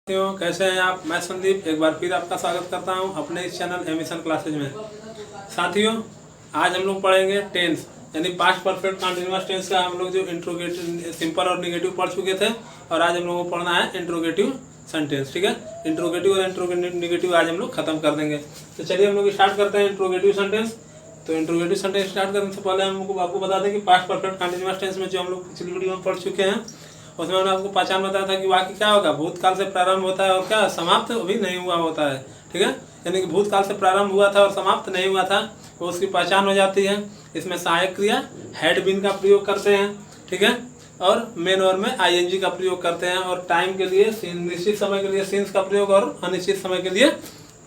साथियों, कैसे हैं आप। मैं संदीप एक बार फिर आपका स्वागत करता हूं अपने इस चैनल एमिशन क्लासेज में। साथियों, आज हम लोग पढ़ेंगे टेंस यानी पास्ट परफेक्ट कंटीन्यूअस टेंस का। हम लोग जो इंट्रोगेटिव सिंपल और निगेटिव पढ़ चुके थे और आज हम लोगों को पढ़ना है इंट्रोगेटिव सेंटेंस। ठीक है, इंट्रोगेटिव और निगेटिव आज हम लोग खत्म कर देंगे। तो चलिए हम लोग स्टार्ट करते हैं इंट्रोगेटिव सेंटेंस। तो इंट्रोगेटिव सेंटेंस स्टार्ट करने से पहले हम लोग आपको बता दें कि पास्ट परफेक्ट कंटीन्यूअस टेंस में जो हम लोग पिछली वीडियो में पढ़ चुके हैं उसमें मैंने आपको पहचान बताया था कि वाक्य क्या होगा, भूतकाल से प्रारंभ होता है और क्या समाप्त अभी नहीं हुआ होता है। ठीक है, यानी कि भूतकाल से प्रारंभ हुआ था और समाप्त नहीं हुआ था, वो उसकी पहचान हो जाती है। इसमें सहायक क्रिया हैड बीन का प्रयोग करते हैं। ठीक है, और मेन और में आईएनजी का प्रयोग करते हैं और टाइम के लिए निश्चित समय के लिए सिंस का प्रयोग और अनिश्चित समय के लिए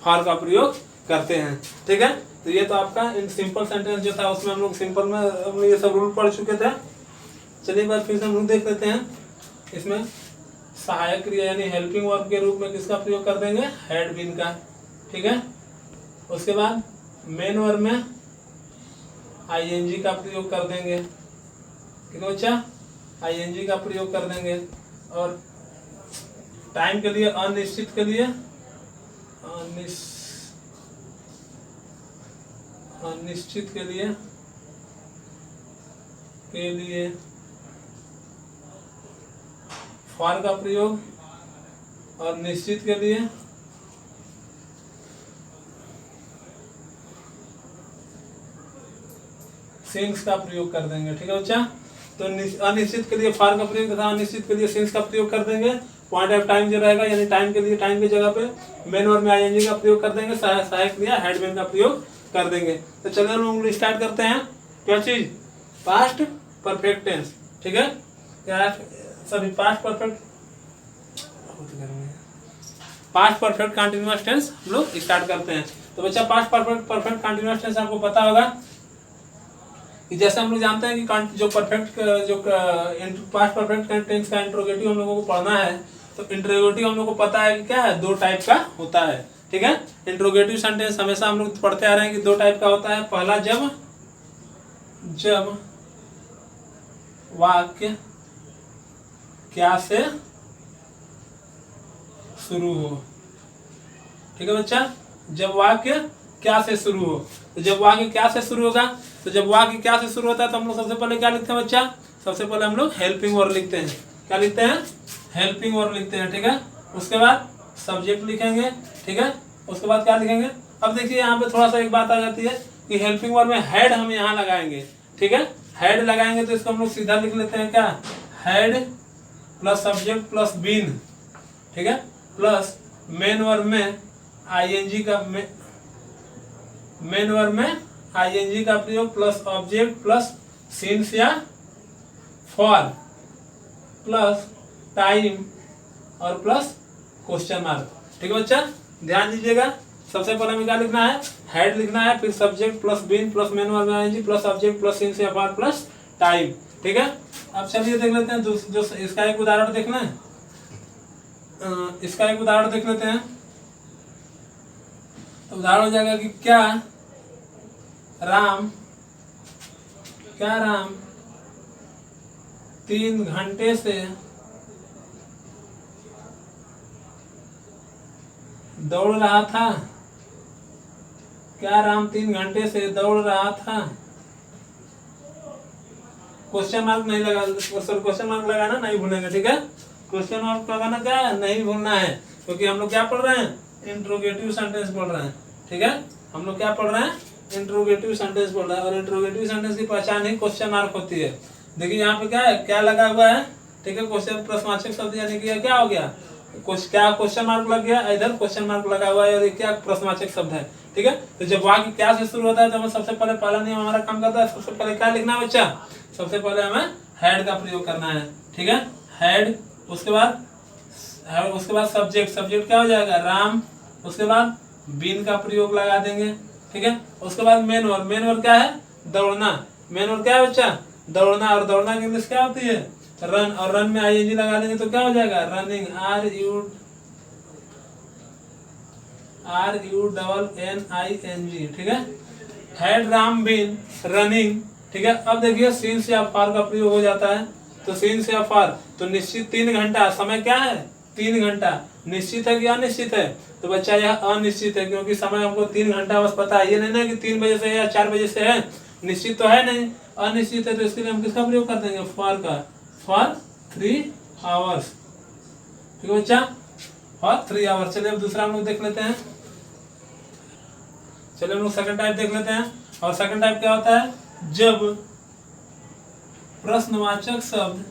फॉर का प्रयोग करते हैं। ठीक है, तो ये तो आपका इन सिंपल सेंटेंस जो था उसमें हम लोग सिंपल में हम लोग ये सब रूल पढ़ चुके थे। चलिए एक बार फिर से हम लोग देख लेते हैं। इसमें सहायक क्रिया यानी हेल्पिंग वर्ब के रूप में किसका प्रयोग कर देंगे, हैड बीन का। ठीक है, उसके बाद मेन वर्ब में आईएनजी का प्रयोग कर देंगे। ठीक है बच्चा, आईएनजी का प्रयोग कर देंगे। और टाइम के लिए अनिश्चित के लिए अनिश्चित के लिए फॉर का प्रयोग और निश्चित के लिए सिंस का प्रयोग कर देंगे। ठीक है बच्चा, तो अनिश्चित के लिए फॉर का प्रयोग तथा अनिश्चित के लिए सिंस का प्रयोग कर देंगे। पॉइंट ऑफ टाइम जो रहेगा यानी टाइम के लिए टाइम की जगह पे मेन वर्ब में आईएनजी का प्रयोग कर देंगे, सहायक क्रिया हैड बीन का प्रयोग कर देंगे। तो चलिए हम लोग स्टार्ट करते हैं। क्या चीज, पास्ट परफेक्ट टेंस। ठीक है, क्या सभी पास्ट परफेक्ट कंटीन्यूअस टेंस हम लोग स्टार्ट करते हैं। तो बच्चा पास्ट परफेक्ट कंटीन्यूअस टेंस आपको पता होगा कि जैसे हम लोग जानते हैं कि जो पास्ट परफेक्ट टेंस का इंट्रोगेटिव हम लोगों को पढ़ना है, तो इंट्रोगेटिव हम लोग को पता है कि क्या है, दो टाइप का होता है। ठीक है, इंट्रोगेटिव सेंटेंस हमेशा हम लोग पढ़ते आ रहे हैं कि दो टाइप का होता है। पहला जब वाक्य क्या से शुरू हो। ठीक है बच्चा, जब वाक्य क्या से शुरू हो। तो जब वाक्य क्या से शुरू होगा, तो जब वाक्य क्या से शुरू होता है तो हम लोग सबसे पहले क्या लिखते हैं बच्चा, सबसे पहले हम लोग हेल्पिंग वर्ब लिखते हैं। क्या लिखते हैं, हेल्पिंग वर्ब लिखते हैं। ठीक है, उसके बाद सब्जेक्ट लिखेंगे। ठीक है, उसके बाद क्या लिखेंगे। अब देखिए यहाँ पे थोड़ा सा एक बात आ जाती है कि हेल्पिंग वर्ब में हेड हम यहाँ लगाएंगे। ठीक है, हेड लगाएंगे तो इसको हम लोग सीधा लिख लेते हैं, क्या, had plus subject plus been. ठीक है, प्लस मेन वर्ब में आईएनजी का मेन वर्ब में आईएनजी का प्रयोग प्लस ऑब्जेक्ट प्लस सिंस या फॉर प्लस टाइम और प्लस क्वेश्चन मार्क। ठीक है बच्चा, ध्यान दीजिएगा। सबसे पहले हमें क्या लिखना है, हेड लिखना है, फिर subject plus been plus main verb में ING plus object plus since या फॉर प्लस टाइम। ठीक है, अब चलिए देख लेते हैं जो इसका एक उदाहरण देखना है। इसका एक उदाहरण देख लेते हैं। तो उदाहरण हो जाएगा कि क्या राम 3 घंटे से दौड़ रहा था। क्या राम 3 घंटे से दौड़ रहा था। क्वेश्चन मार्क नहीं लगा, क्वेश्चन मार्क लगाना नहीं भूलेंगे। ठीक है, क्वेश्चन मार्क लगाना क्या है, नहीं भूलना है, क्योंकि हम लोग क्या पढ़ रहे हैं, इंट्रोगेटिव सेंटेंस पढ़ रहे हैं। ठीक है, हम लोग क्या पढ़ रहे हैं, इंट्रोगेटिव सेंटेंस पढ़ रहे हैं और इंट्रोगेटिव सेंटेंस की पहचान ही क्वेश्चन मार्क होती है। देखिए यहाँ पे क्या है, क्या लगा हुआ है। ठीक है, क्वेश्चन प्रश्नवाचक शब्द यानी कि क्या हो गया, क्या क्वेश्चन मार्क लग गया, इधर क्वेश्चन मार्क लगा हुआ है और ये क्या प्रश्नवाचक शब्द है। ठीक है, तो जब वाक्य क्या से शुरू होता है तो हमें सबसे पहले पहला नियम हमारा काम करता है, सबसे पहले क्या लिखना है बच्चा, सबसे पहले हमें हेड का प्रयोग करना है। ठीक है, हेड, उसके बाद सब्जेक्ट क्या हो जाएगा, राम, उसके बाद बीन का प्रयोग लगा देंगे। ठीक है, उसके बाद मेन वर्ब क्या है, दौड़ना। मेन वर्ब क्या है बच्चा, दौड़ना, और दौड़ना की इंग्लिश क्या होती है, रन, और रन में आईएनजी लगा देंगे तो क्या हो जाएगा, रनिंग, RUNNING। ठीक है, हैड राम बीन रनिंग। ठीक है, अब देखिए सिंस या फॉर का प्रयोग हो जाता है, तो सिंस या फॉर, तो निश्चित 3 घंटा, समय क्या है 3 घंटा, निश्चित है कि अनिश्चित है? तो बच्चा यह अनिश्चित है, क्योंकि समय हमको 3 घंटा बस पता है, ये नहीं ना कि 3 बजे से या 4 बजे से है, निश्चित तो है नहीं, अनिश्चित है। तो इसके लिए हम किसका प्रयोग कर देंगे? फॉर का, फॉर 3 आवर्स। ठीक है बच्चा, फॉर 3 आवर्स। चलिए अब दूसरा हम लोग देख लेते हैं। चलिए हम लोग सेकंड टाइप देख लेते हैं। और सेकंड टाइप क्या होता है? जब प्रश्नवाचक शब्द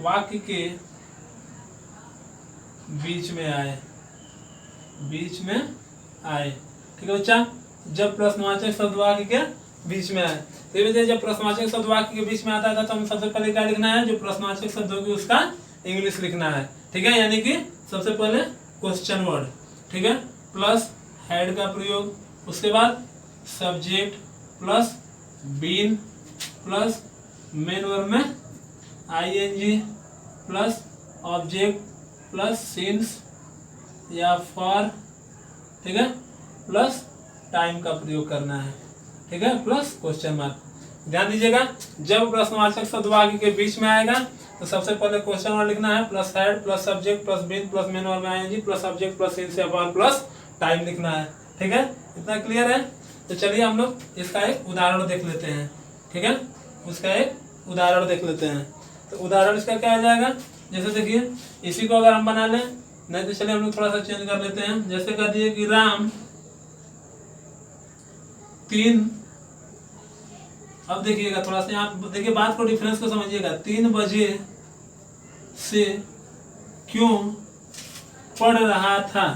वाक्य के बीच में आए। ठीक है बच्चा, जब प्रश्नवाचक शब्द वाक्य के बीच में आए। तो ये बताइए, जब प्रश्नवाचक शब्द वाक्य के बीच में आता था तो हम सबसे पहले क्या लिखना है? जो प्रश्नवाचक शब्द होगी उसका इंग्लिश लिखना है। ठीक है, यानी कि सबसे पहले क्वेश्चन वर्ड, ठीक है, प्लस हेड का प्रयोग, उसके बाद subject plus been plus main verb में ING plus object plus since या फॉर, ठीक है, प्लस टाइम का प्रयोग करना है। ठीक है, प्लस क्वेश्चन मार्क। ध्यान दीजिएगा, जब प्रश्नवाचक शब्द वाक्य के बीच में आएगा तो सबसे पहले क्वेश्चन वर्ड लिखना है, plus head plus subject plus been plus main verb में ING plus object plus since या फॉर प्लस टाइम लिखना है। ठीक है, इतना क्लियर है? तो चलिए हम लोग इसका एक उदाहरण देख लेते हैं। ठीक है, उसका एक उदाहरण देख लेते हैं। तो उदाहरण इसका क्या आ जाएगा? जैसे देखिए, इसी को अगर हम बना लें, नहीं तो चलिए हम लोग थोड़ा सा चेंज कर लेते हैं। जैसे कह दिए कि राम 3, अब देखिएगा थोड़ा सा यहाँ देखिए, बात को डिफरेंस को समझिएगा। 3 बजे से क्यों पढ़ रहा था?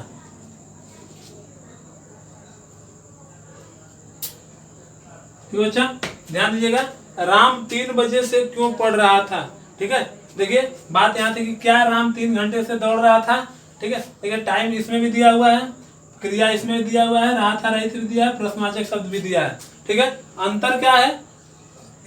क्यों बच्चा? ध्यान दीजिएगा, राम 3 बजे से क्यों पढ़ रहा था? ठीक है, देखिए बात यहाँ थी कि क्या राम 3 घंटे से दौड़ रहा था? ठीक है, देखिए टाइम इसमें भी दिया हुआ है, क्रिया इसमें भी दिया हुआ है, रहा था रहित भी दिया है, प्रश्नवाचक शब्द भी दिया है। ठीक है, अंतर क्या है?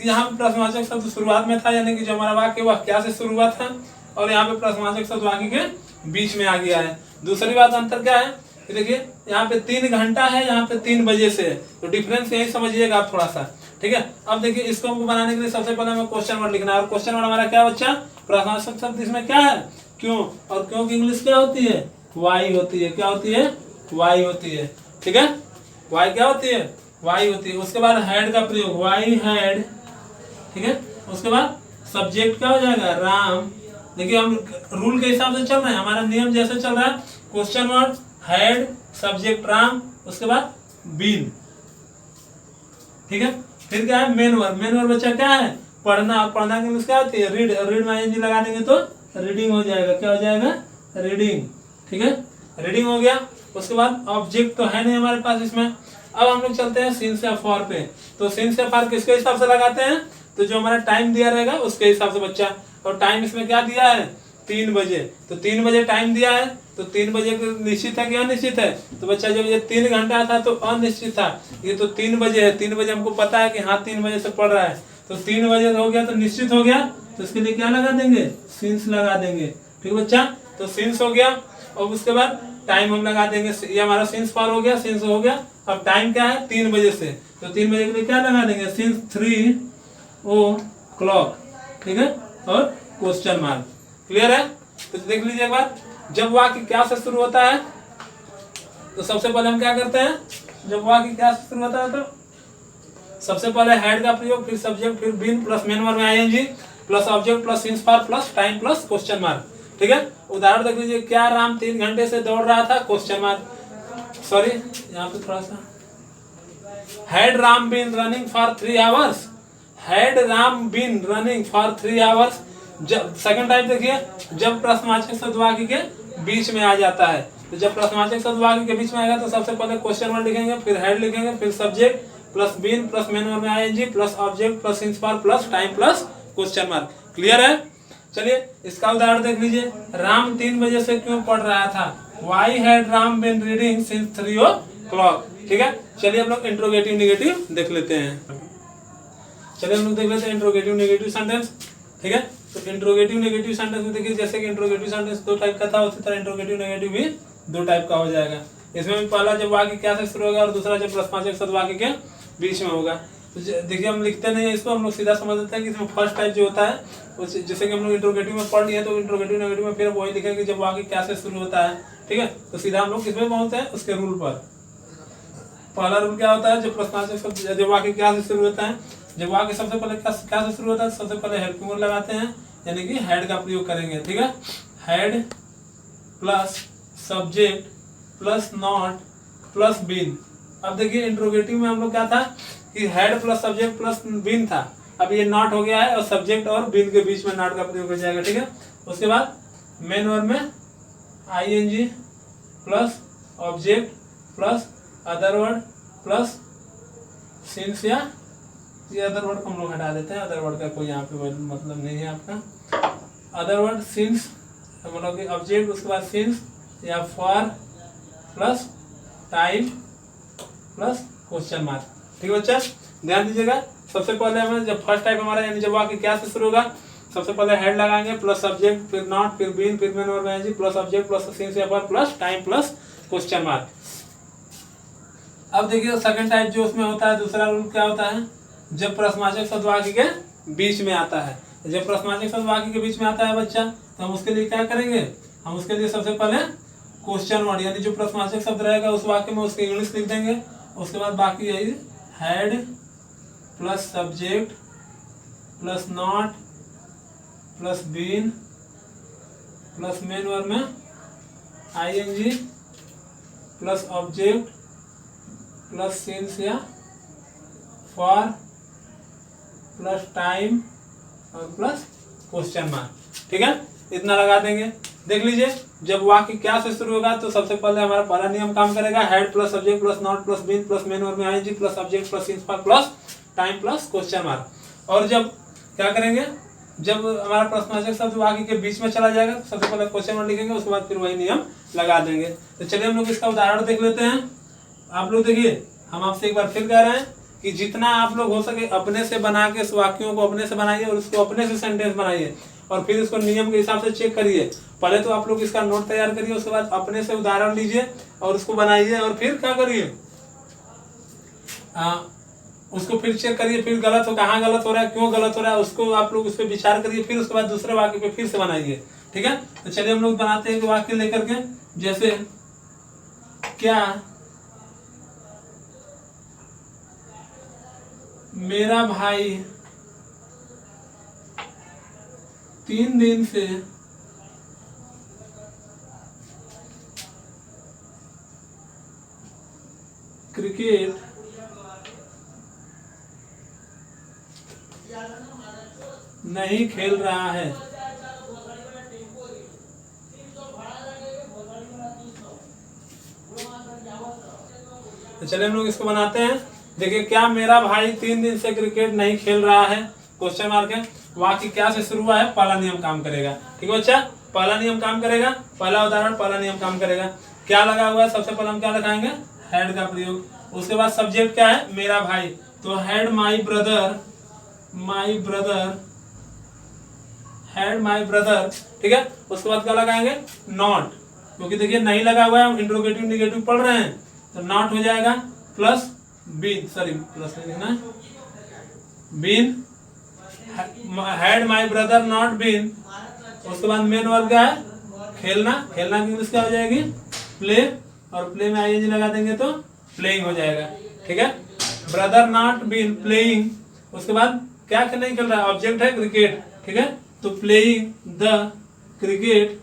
यहाँ पे प्रश्नवाचक शब्द शुरुआत में था, यानी कि जो हमारा वाक्य वह क्या से शुरू हुआ था, और यहाँ पे प्रश्नवाचक शब्द वाक्य के बीच में आ गया है। दूसरी बात अंतर क्या है? देखिए यहाँ पे 3 घंटा है, यहाँ पे 3 बजे से है, तो डिफरेंस यही समझिएगा आप थोड़ा सा। ठीक है, अब देखिए इसको बनाने के लिए सबसे पहले हमें क्वेश्चन वर्ड लिखना है। और क्वेश्चन वर्ड हमारा क्या बच्चा? प्रश्नवाचक शब्द। इसमें क्या है? क्यों। और क्यों की इंग्लिश क्या होती है? वाई होती है। क्या होती है? वाई होती है। ठीक है, वाई क्या होती है? वाई होती है। उसके बाद हेड का प्रयोग, वाई हेड। ठीक है, उसके बाद सब्जेक्ट क्या हो जाएगा? राम। देखिए हम रूल के हिसाब से चल रहे हैं, हमारा नियम जैसे चल रहा है, question word head subject Ram, उसके बाद बीन। ठीक है, फिर क्या है? Main verb. मेन वर्ब बच्चा क्या है? पढ़ना। और पढ़ना की इंग्लिश क्या होती है? रीड। रीड में आईएनजी लगा देंगे तो रीडिंग हो जाएगा। क्या हो जाएगा? रीडिंग। ठीक है, रीडिंग हो गया। उसके बाद ऑब्जेक्ट तो है नहीं हमारे पास इसमें। अब हम लोग चलते हैं सिंस या फॉर पे। तो सिंस या फॉर किसके हिसाब से लगाते हैं? तो जो हमारा टाइम दिया रहेगा उसके हिसाब से बच्चा। और टाइम इसमें क्या दिया है? 3 बजे। तो 3 बजे टाइम दिया है, तो 3 बजे निश्चित है कि अनिश्चित है? तो बच्चा जब ये 3 घंटा था तो अनिश्चित था, ये तो 3 बजे है। 3 बजे हमको पता है कि हाँ 3 बजे से पढ़ रहा है, तो 3 बजे हो गया तो निश्चित हो गया। तो इसके लिए क्या लगा देंगे? सिंस लगा देंगे। ठीक है बच्चा, तो सिंस हो गया। और उसके बाद टाइम हम लगा देंगे, ये हमारा सिंस फॉर हो गया, सिंस हो गया। अब टाइम क्या है? 3 बजे से, तो 3 बजे के लिए क्या लगा देंगे? Since 3 o'clock। ठीक है, और क्वेश्चन मार्क। क्लियर है? तो देख लीजिए एक बार, जब वाक्य क्या से शुरू होता है तो सबसे पहले हम क्या करते हैं? जब वाक्य क्या से शुरू होता है तो सबसे पहले हेड का प्रयोग, फिर सब्जेक्ट, फिर बीन प्लस मेन वर्ब में ING plus object plus since for plus time plus question mark. ठीक है, उदाहरण देख लीजिए, क्या राम 3 घंटे से दौड़ रहा था? Question mark. सॉरी, यहाँ पे थोड़ा सा, had Ram been running for 3 hours. Had Ram been running for 3 hours. जब सेकंड टाइप देखिए, जब प्रश्नवाचक शब्द वाक्य के बीच में आ जाता है, तो जब प्रश्नवाचक शब्द वाक्य के बीच में आएगा तो सबसे पहले क्वेश्चन वर्ड लिखेंगे, फिर हेड लिखेंगे, फिर subject plus been plus main verb में ING plus object plus since for plus time plus question mark. Clear है? चलिए इसका उदाहरण देख लीजिए, राम 3 बजे से क्यों पढ़ रहा था? Why had Ram been reading since 3 o'clock। ठीक है, चलिए हम लोग इंट्रोगेटिव नेगेटिव देख लेते हैं। चलिए हम लोग देख लेते हैं इंट्रोगेटिव नेगेटिव सेंटेंस। ठीक है, तो इंट्रोगेटिव नेगेटिव सेंटेंस में देखिए, जैसे कि इंट्रोगेटिव सेंटेंस 2 टाइप का था, उसी तरह इंट्रोगेटिव नेगेटिव भी 2 टाइप का हो जाएगा। इसमें भी पहला जब वाक्य क्या से शुरू होगा और दूसरा जब प्रश्नवाचक शब्द वाक्य के बीच में होगा। तो देखिए हम लिखते नहीं है इसको, हम लोग सीधा समझ लेते हैं कि इसमें फर्स्ट टाइप जो होता है जैसे कि हम लोग इंट्रोगेटिव में पढ़ लिए, तो इंट्रोगेटिव नेगेटिव में फिर वही लिखेंगे जब वाक्य क्या से शुरू होता है। ठीक है, तो सीधा हम लोग किसमें पहुंचते हैं, उसके रूल पर। पहला रूल क्या होता है, जब प्रश्नवाचक शब्द जब वाक्य क्या से शुरू होता है, जब वाक्य सबसे पहले क्या से शुरू होता है, सबसे पहले हेल्पिंग वर्ड लगाते हैं, यानी कि हेड का प्रयोग करेंगे। ठीक है, had plus subject plus not plus been. अब देखिए इंट्रोगेटिव में हम लोग क्या था कि had plus subject plus been था, अब ये नॉट हो गया है और सब्जेक्ट और बीन के बीच में नॉट का प्रयोग हो जाएगा। ठीक है, उसके बाद मेन वर्ब में ING plus object plus other word plus since, या ये अदर वर्ड को हम लोग हटा देते हैं, अदर वर्ड का कोई यहाँ पे मतलब नहीं है आपका। अदर वर्ड सिंस मतलब कि ऑब्जेक्ट, उसके बाद सिंस या for plus time plus question mark. ठीक है बच्चा, ध्यान दीजिएगा। सबसे पहले हमें जब फर्स्ट टाइप हमारा यानी जब वाक्य क्या से शुरू होगा, सबसे पहले हेड लगाएंगे प्लस सब्जेक्ट फिर नॉट फिर बीन फिर main verb ING plus object plus since या for plus time plus question mark. अब देखिए सेकंड टाइप जो उसमें होता है, दूसरा रूल क्या होता है, जब प्रश्नवाचक शब्द वाक्य के बीच में आता है। जब प्रश्नवाचक शब्द वाक्य के बीच में आता है बच्चा, तो हम उसके लिए क्या करेंगे, हम उसके लिए सबसे पहले क्वेश्चन वर्ड यानी जो प्रश्नवाचक शब्द रहेगा उस वाक्य में उसके इंग्लिश लिख देंगे। उसके बाद बाकी यही head plus subject plus not plus been plus main verb में ING plus object plus since या फॉर प्लस टाइम और प्लस क्वेश्चन मार्क। ठीक है, इतना लगा देंगे। देख लीजिए जब वाक्य क्या से शुरू होगा तो सबसे पहले हमारा पहला नियम काम करेगा, head plus subject plus not plus been plus main verb में ING plus object plus since for plus time plus question mark. और जब क्या करेंगे, जब हमारा प्रश्नवाचक शब्द वाक्य के बीच में चला जाएगा तो सबसे पहले क्वेश्चन मार्क लिखेंगे, उसके बाद फिर वही नियम लगा देंगे। तो चलिए हम लोग इसका उदाहरण देख लेते हैं। आप लोग देखिए, हम आपसे एक बार फिर कह रहे हैं कि जितना आप लोग हो सके अपने से बना के इस वाक्यों को अपने से बनाइए और उसको अपने से सेंटेंस बनाइए और फिर इसको नियम के हिसाब से चेक करिए। पहले तो आप लोग इसका नोट तैयार करिए, उसके बाद अपने से उदाहरण लीजिए और उसको बनाइए और फिर क्या करिए, उसको फिर चेक करिए, फिर गलत हो कहाँ गलत हो रहा है, क्यों गलत हो रहा है, उसको आप लोग उस पर विचार करिए, फिर उसके बाद दूसरे वाक्य पे फिर से बनाइए। ठीक है, तो चलिए हम लोग बनाते हैं वाक्य लेकर के। जैसे क्या मेरा भाई 3 दिन से क्रिकेट नहीं खेल रहा है। तो चलिए हम लोग इसको बनाते हैं। देखिए, क्या मेरा भाई 3 दिन से क्रिकेट नहीं खेल रहा है, क्वेश्चन मार्क है। वाक्य क्या से शुरू हुआ है, पहला नियम काम करेगा। ठीक है बच्चा, पहला नियम काम करेगा, पहला उदाहरण पहला नियम काम करेगा। क्या लगा हुआ है, सबसे पहले हम क्या लगाएंगे, हेड का प्रयोग। उसके बाद सब्जेक्ट क्या है, मेरा भाई, तो head my brother, my brother, head my brother. ठीक है, उसके बाद क्या लगाएंगे, नॉट, क्योंकि देखिए नहीं लगा हुआ है, हम इंट्रोगेटिव निगेटिव पढ़ रहे हैं, तो नॉट हो जाएगा प्लस बीन, सॉरी प्लस नहीं लिखना, been, had my brother not been. उसके बाद मेन वर्ब क्या है, खेलना, खेलना की इंग्लिश क्या हो जाएगी, प्ले, और प्ले में आईएनजी लगा देंगे तो प्लेइंग हो जाएगा। ठीक है, ब्रदर नॉट बीन प्लेइंग। उसके बाद क्या नहीं खेल रहा है, ऑब्जेक्ट है क्रिकेट। ठीक है, तो playing the cricket,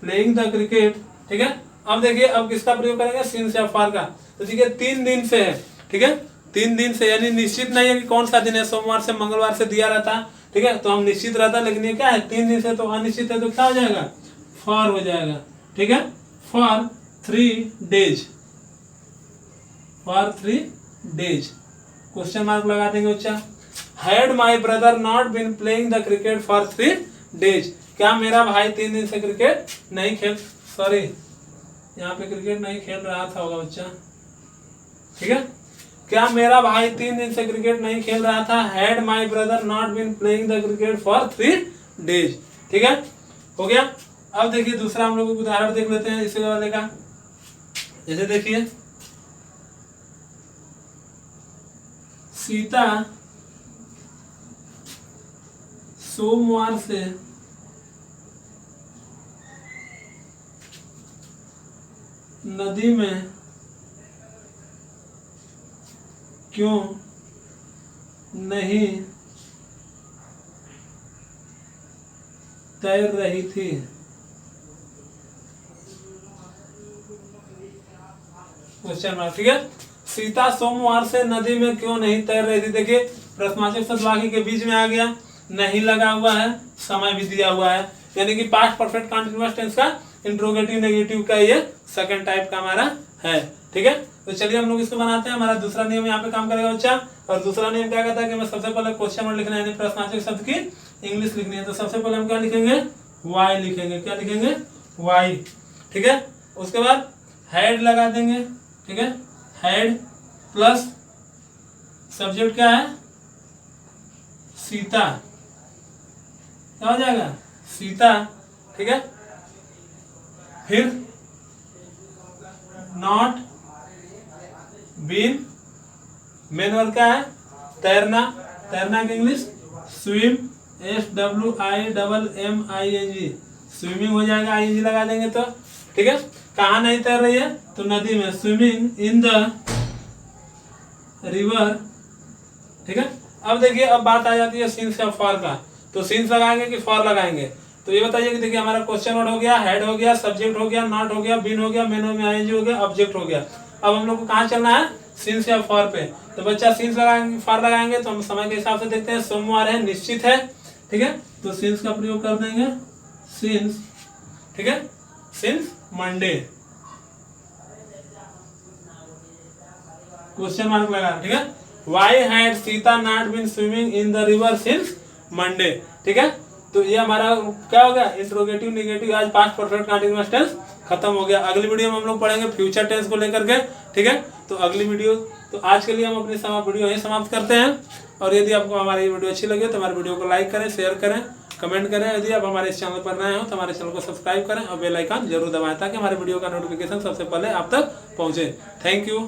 playing the cricket. ठीक है, अब देखिए अब किसका प्रयोग करेंगे, सिंस या फॉर का। तो देखिए 3 दिन से है। ठीक है, 3 दिन से यानी निश्चित नहीं है कि कौन सा दिन है, सोमवार से मंगलवार से दिया रहता है। ठीक है, तो हम निश्चित रहता है, लेकिन ये क्या है 3 दिन से, तो अनिश्चित है, तो क्या हो जाएगा, फॉर हो जाएगा। ठीक है, for 3 days, for 3 days, question mark लगा देंगे बच्चा। Had my brother not been playing the cricket for 3 days, क्या मेरा भाई 3 दिन से क्रिकेट नहीं खेल, सॉरी यहाँ पे क्रिकेट नहीं खेल रहा था होगा बच्चा। ठीक है, क्या मेरा भाई 3 दिन से क्रिकेट नहीं खेल रहा था, had my brother not been playing the cricket for 3 days. ठीक है, हो गया। अब देखिए दूसरा हम लोग उदाहरण देख लेते हैं इसी वाले का। जैसे देखिए सीता सोमवार से नदी में क्यों नहीं तैर रही थी। क्वेश्चन मार्क, ठीक है। सीता सोमवार से नदी में क्यों नहीं तैर रही थी। देखिए प्रश्नवाचक शब्द वाक्य के बीच में आ गया, नहीं लगा हुआ है, समय भी दिया हुआ है, यानी कि पास्ट परफेक्ट कंटीन्यूअस टेंस का इंट्रोगेटिव नेगेटिव का ये सेकंड टाइप का हमारा है, ठीक है। तो चलिए हम लोग इसको बनाते हैं। हमारा दूसरा नियम यहाँ पे काम करेगा बच्चा। और दूसरा नियम क्या कहता है कि हमें सबसे पहले क्वेश्चन वर्ड लिखना है, यानी प्रश्नवाचक शब्द की इंग्लिश लिखनी है। तो सबसे पहले हम क्या लिखेंगे, वाई लिखेंगे। क्या लिखेंगे, वाई, ठीक है। उसके बाद हेड लगा देंगे, ठीक है, हेड प्लस सब्जेक्ट क्या है, सीता, क्या हो जाएगा, सीता, ठीक है। फिर नॉट बीन, मेन वर्ब क्या है, तैरना, तैरना की इंग्लिश स्विम, SWIMMING, स्विमिंग हो जाएगा, ING लगा देंगे तो, ठीक है। कहाँ नहीं तैर रही है, तो नदी में, स्विमिंग इन द रिवर, ठीक है। अब देखिए अब बात आ जाती है सिंस या फॉर का। तो सिंस लगाएंगे कि फॉर लगाएंगे, तो ये बताइए कि देखिए हमारा क्वेश्चन वर्ड हो गया, हेड हो गया, सब्जेक्ट हो गया, नॉट हो गया, बीन हो गया, मेन में ING हो गया, ऑब्जेक्ट हो गया। अब हम लोग को कहाँ चलना है, सिंस या फॉर पे। तो बच्चा सिंस लगाएंगे, फॉर लगाएंगे तो हम समय के हिसाब से देखते हैं, सोमवार है, निश्चित है, ठीक है, तो सिंस का प्रयोग कर देंगे, सिंस, ठीक है, सिंस मंडे, क्वेश्चन मार्क लगा, ठीक है। Why had Sita not been swimming in the river since Monday, ठीक है। तो ये हमारा क्या हो गया, इंट्रोगेटिव नेगेटिव, आज पास्ट परफेक्ट कंटीन्यूअस टेंस खत्म हो गया। अगली वीडियो में हम लोग पढ़ेंगे फ्यूचर टेंस को लेकर के, ठीक है। तो अगली वीडियो, तो आज के लिए हम अपनी वीडियो यही समाप्त करते हैं। और यदि आपको हमारी वीडियो अच्छी लगे तो हमारे वीडियो को लाइक करें, शेयर करें, कमेंट करें। यदि आप हमारे इस चैनल पर नए हो तो हमारे चैनल को सब्सक्राइब करें और बेल आइकन जरूर दबाएं ताकि हमारे वीडियो का नोटिफिकेशन सबसे पहले आप तक पहुंचे। Thank you.